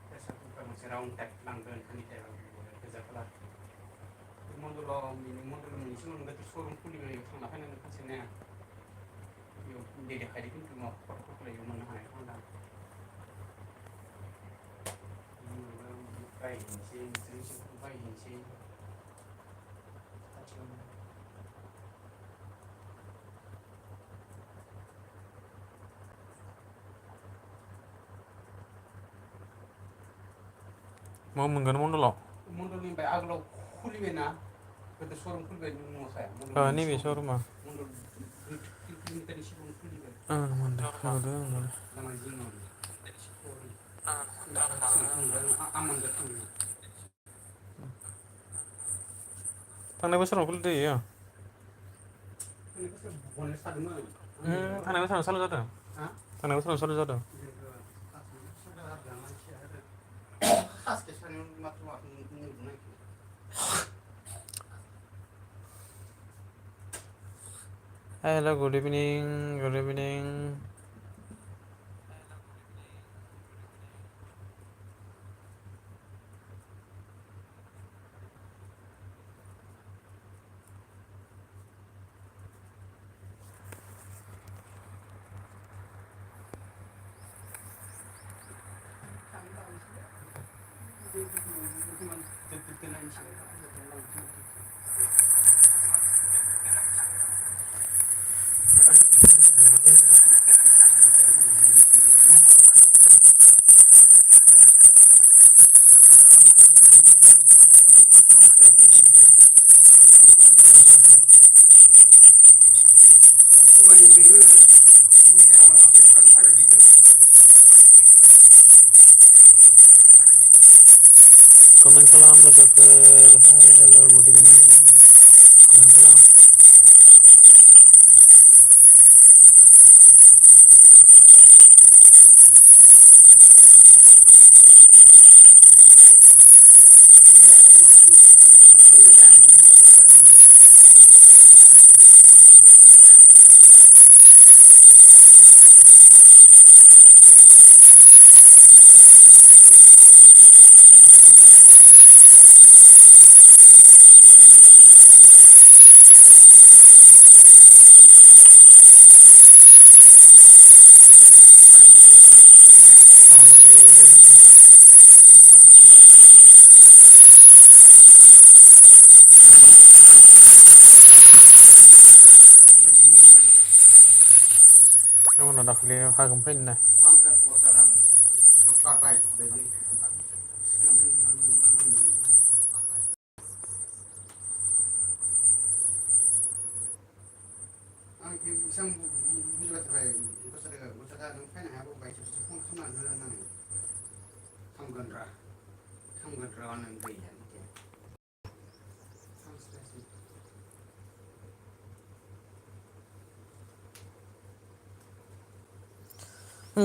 Pressure cooker मोनसे round type लांगोन हानि टाइपआव गोजा कालार मण्डलाव मण्डल मोनसे मोनगोन शरुम खुलिबाय थांना फैनांगोन खनसे नाया बेयाव देखायदों खिन्थु माबा फट'फोरखौ लायो मोननो हानाय नङा बायहैनोसै नोंसोरनिसिमखौ बायहैनोसै खाथियावनो मा मोनगोन मण्डलाव मण्डलनिफ्राय आगोलाव खुलिबायना गोदो शरुम खुलिबाय नुवाखै मण्डल मोननै नैबे सिगाङावनो शरुमा मण्डल 2 किल'मिटारनि सिगाङावनो खुलिबाय मोनदों नुदों नुदों लामा जिङावनो आमोनजों थाङो थांनाय बोसोराव खुलिदो इयो थांनाय बोसोराव बनायबासो थादोंमोन थांनाय बोसोरावनो चालु जादों हा थांनाय बोसोरावनो चालु जादों सासे सानैयावनो माथ्र माथो नुदों आरोखि हेल' गुड इभिनिं गुड इभिनिं कमेन्ट खालाम लोगोफोर हाय हेल' गुड इभिनिं कमेन्ट खालाम गाबोन दाखालि हागोन फैनो ना आं बेसेबां बुजिबाय थाबाय गथ'दा नों फैनो हायाबा बायसान्स फन खालामनानै हो होननानै खामगोन र' होननानै गैया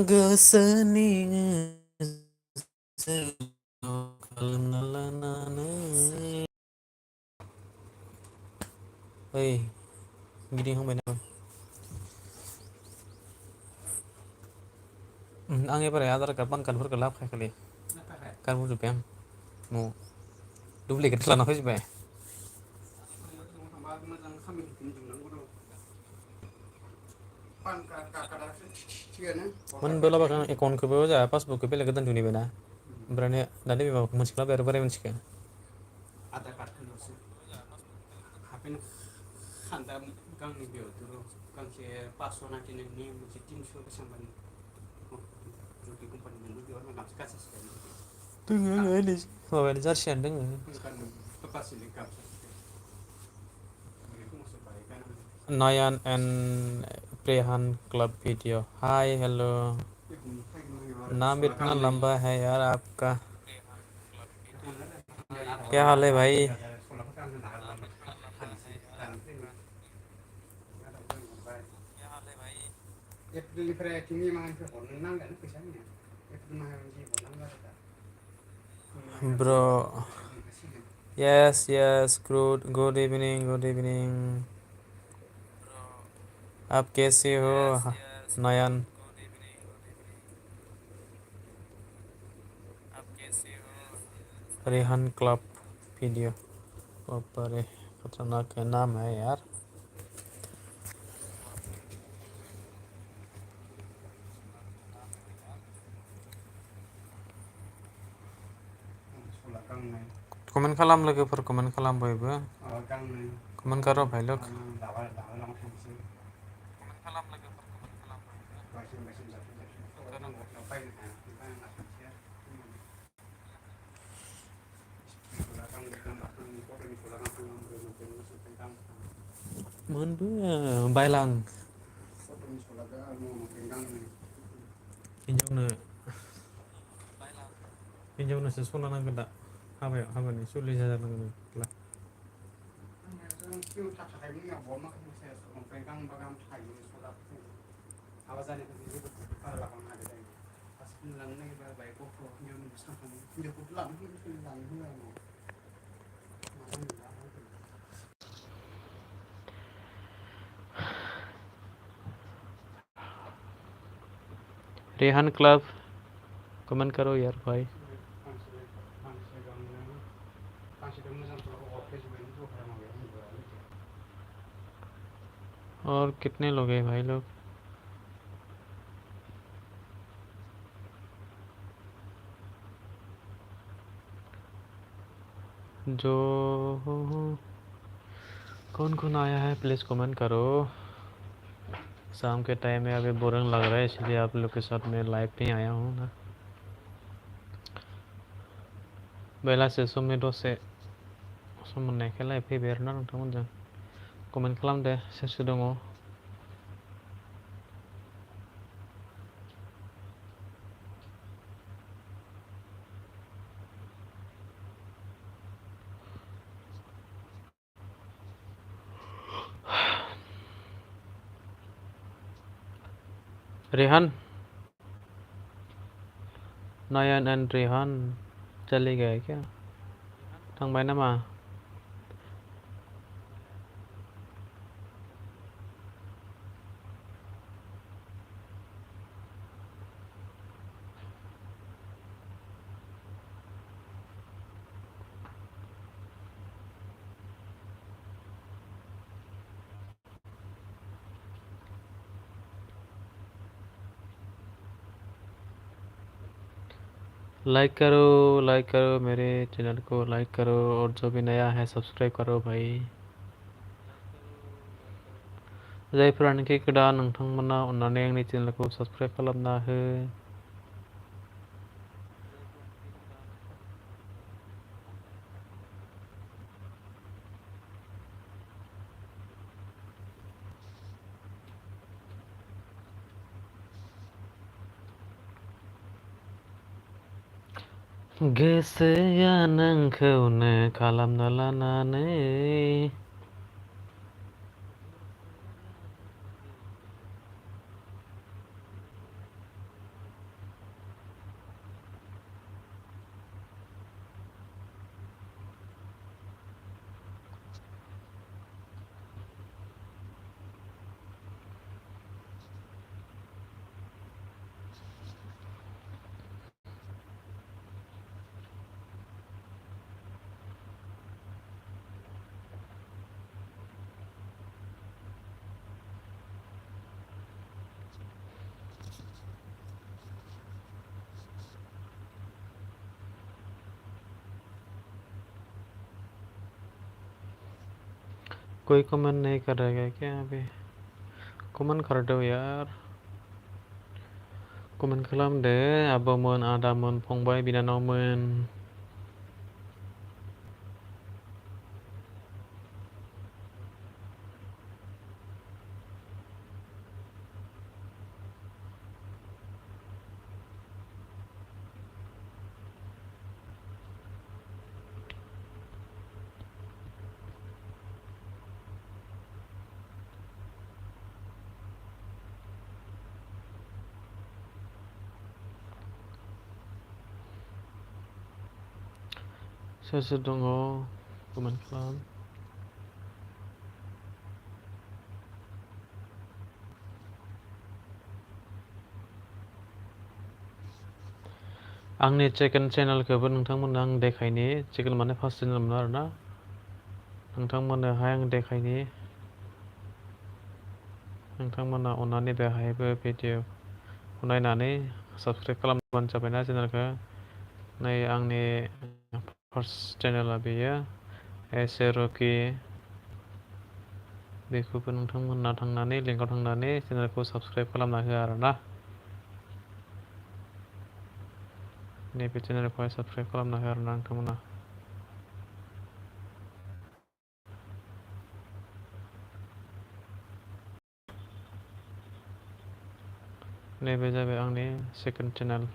गोसोनि खालामना लानानै ओइ गिदिंहांबाय नामा आं एबार आधार कार्ड पान कार्डफोरखौ लाबोखायाखैलै गारबोजोब्बाय आं न'आव दुप्लिकेट लाना फैजोब्बाय थांबा मोजां खामानि जोबनांगौ र' पान कार्ड थिगानो मोनबो लाबोआखै आं एकाउन्टखौबो जोंहा पासबुकखौ बेलेग गोदान दिहुनबायना ओमफ्राय दा नैबे माबाखौ मोनसेखौ लाबोबाय आरो बोराय मोनसेखौ आधार कार्डखौल'सो हाबेन खान्दा गांनै बिहरदो र' गांसे 599 मोनसे 300 बेसेबांबानि कम्पानि मोननै बिहर गांसे गांसे दोङो आंना माबायानो जारसियानो दोङो Nayan and Prehan Club video hi hello नाम इतना लंबा है यार आपका क्या हाल है भाई एप्रिलनिफ्राय मे माहानिफ्राय हरनो नांगोन फैसा होनाया एप्रिल माहायाव हरनांगौ आरो दा bro yes yes good evening आप कैसे हो नयन रेहान क्लब वीडियो ऊपर है, खतरनाक है नाम है यार। कमेन्ट खालाम लोगोफोर, कमेन्ट खालाम बयबो, कमेन्ट करो भाई लोग, कमेन्ट खालाम लोगोफोर, कमेन्ट खालाम मोनबो बायला आं हिन्जावनोसो सना नांगोन दा हाबानि 40,000 नांगोन हाबा जानायफोरनि जेबो बारा लाबांनो हादों दायो फार्स्ट लांनो नागिरबा बाय गथ' हिन्जावनि बुस्थु हिन्जावखौथ' लानो होआ रेहान क्लब कमेंट करो यार भाई। और कितने लोग हैं भाई लोग? जो कौन कौन आया है प्लीज़ कमेंट करो। शाम के टाइम में अभी बोरिंग लग रहा है, इसलिए आप लोग के साथ मैं लाइव पे आया हूँ ना। बेलासे समनि दसे सम मोननायखाय लाइभ फैबाय आरोना नोंथांमोनजों। कमेन्ट खालामदो सोर सोर दङ। रेहान, नयन एंड रेहान चले गए क्या? थांबाय नामा? लाइक करो मेरे चैनल को लाइक करो, और जो भी नया है सब्सक्राइब करो भाई। जायफोरानोखि गोदान नोंथांमोना अन्नानै आंनि चैनलखौ सब्सक्राइब खालामना हो। गोसोआ नोंखौनो खालामना लानानै कोई कमेंट नहीं कर रहा है क्या? अभी कमेंट कर दो यार, कमेंट खालामदो आब'मोन, आदामोन, फंबाय बिनानावमोन। सोर सोर दङ कमेन्ट खालाम। आंनि सेकेन्ड चेनेलखौबो नोंथांमोननो आं देखायनि सेकेन्ड माने फार्स्ट चेनेलमोन आरोना नोंथांमोननोहाय आं देखायनि नोंथांमोना अननानै बेहायबो भिडिअखौ नायनानै साबस्क्राइब खालामबानो जाबायना चेनेलखौ नै आंनि फार्स्ट चेनेला बेयो एसे रकि बेखौबो नोंथांमोना थांनानै लिंकआव थांनानै चेनेलखौ साबस्क्राइब खालामना हो आरोना नैबे चेनेलखौहाय साबस्क्राइब खालामना हो आरोना नोंथांमोना नैबे जाबाय आंनि सेकेन्ड चेनेल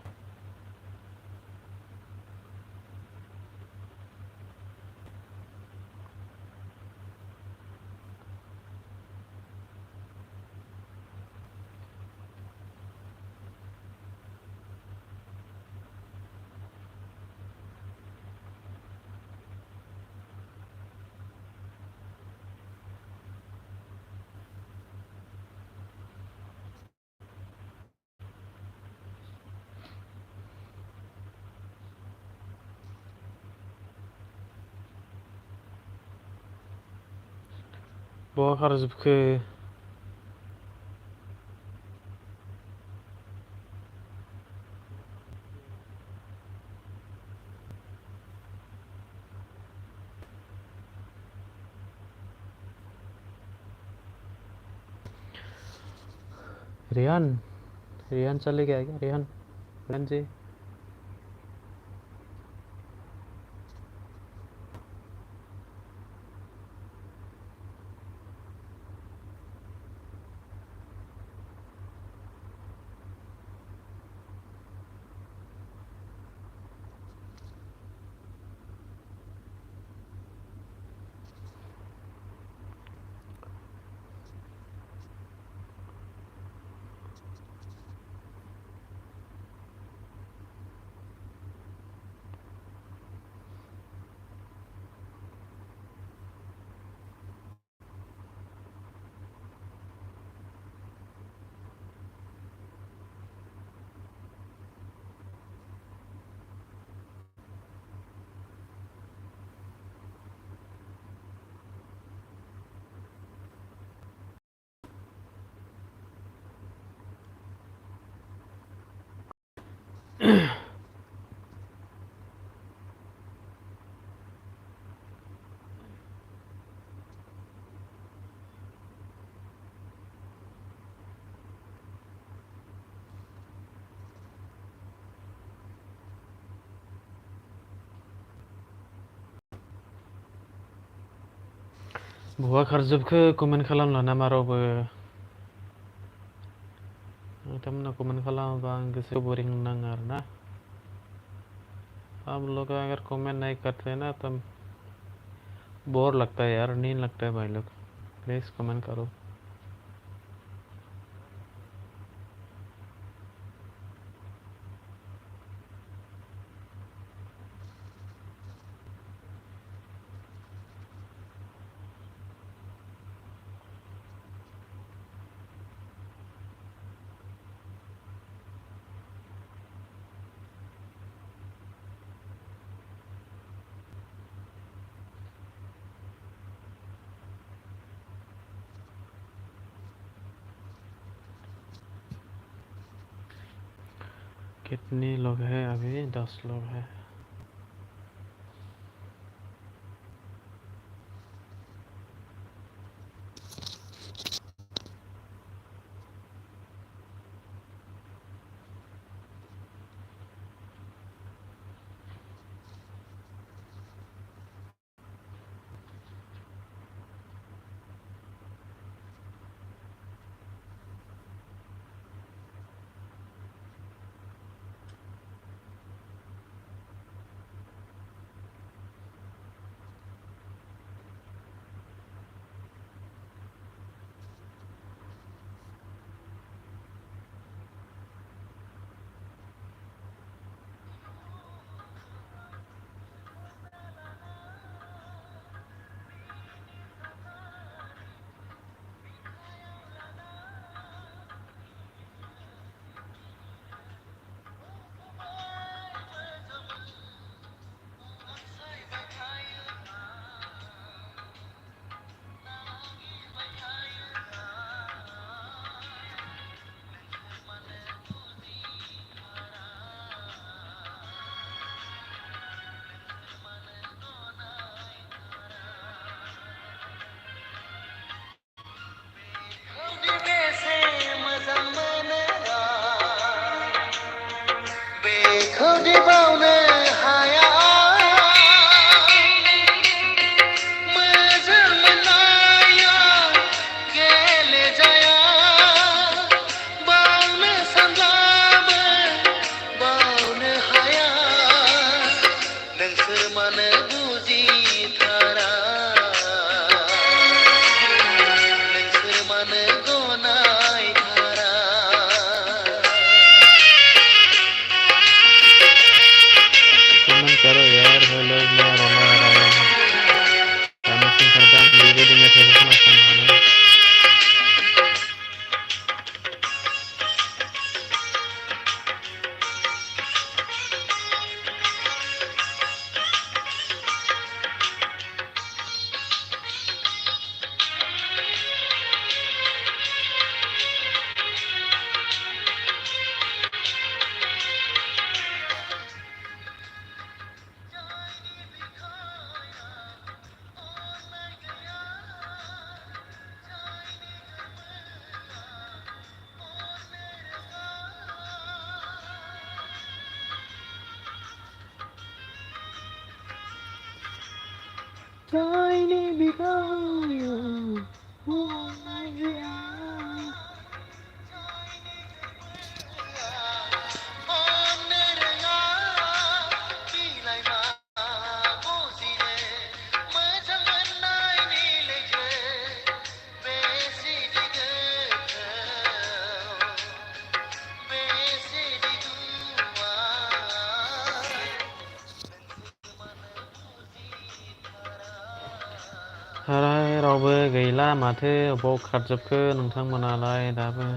बहा खारजोबखो रिहान रिहान चले गया क्या रिहान रिहान जी बहा खारजोबखो कमेन्ट खालामला नामा रावबो नोंथांमोना कमेंट खालामोबा आं गोसोआव बोरिं नाङो आरोना आप लोग अगर कमेंट नहीं करते ना तो बोर लगता है यार नींद लगता है भाई लोग प्लीज़ कमेंट करो कितने लोग हैं अभी 10 लोग हैं बेखौदि बावनो हाया मोजां मोननाया गेलेजाया बावनो सानब्लाबो बावनो हाया नोंसोर मानो बुजिथारा नोंसोर मानो गनायथारा कमेंट करो यार हेलो मैं रोना आ रहा हूँ परमिशन करता हूँ बेबायदि मेथाइखौ खोनासंनानै जायनि बिखायाव बुंनाय गैया अननो रोङा बिलाइ मा बुजिनो मोजां मोननायनि लैथो बेसेदि गोथौ बेसेदि हाय रावबो गैला माथो अबाव खारजोबखो नोंथांमोनालाय दाबो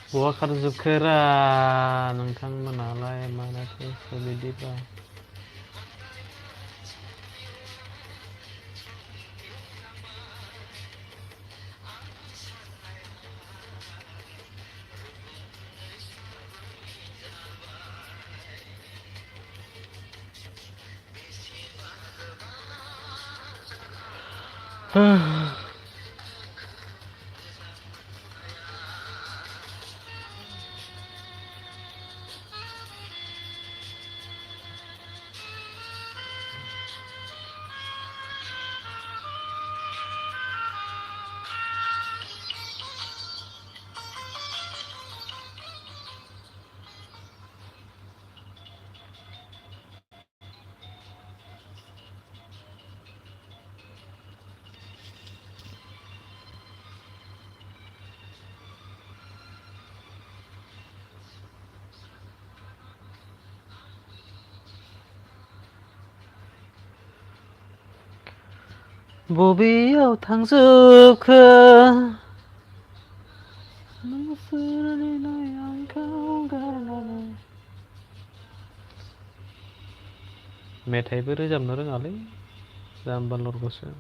बहा खारजोबखोरा नोंथांमोनालाय मानोथो बिदिबा बबेयाव थांजोबखो नोंसोरनिलाय आंखौ गारनानै मेथाइबो रोजाबनो रोङालै जाम्बा लरगसो।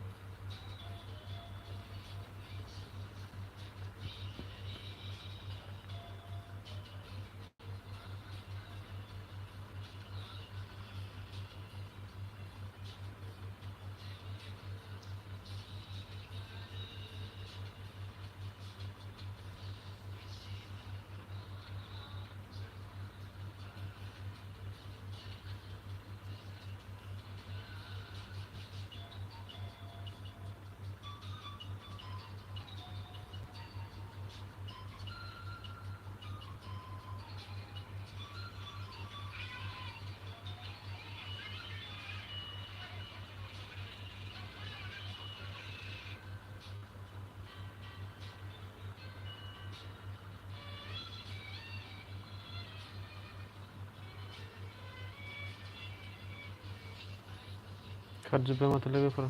खारजोब्बाय माथो लोगोफोर।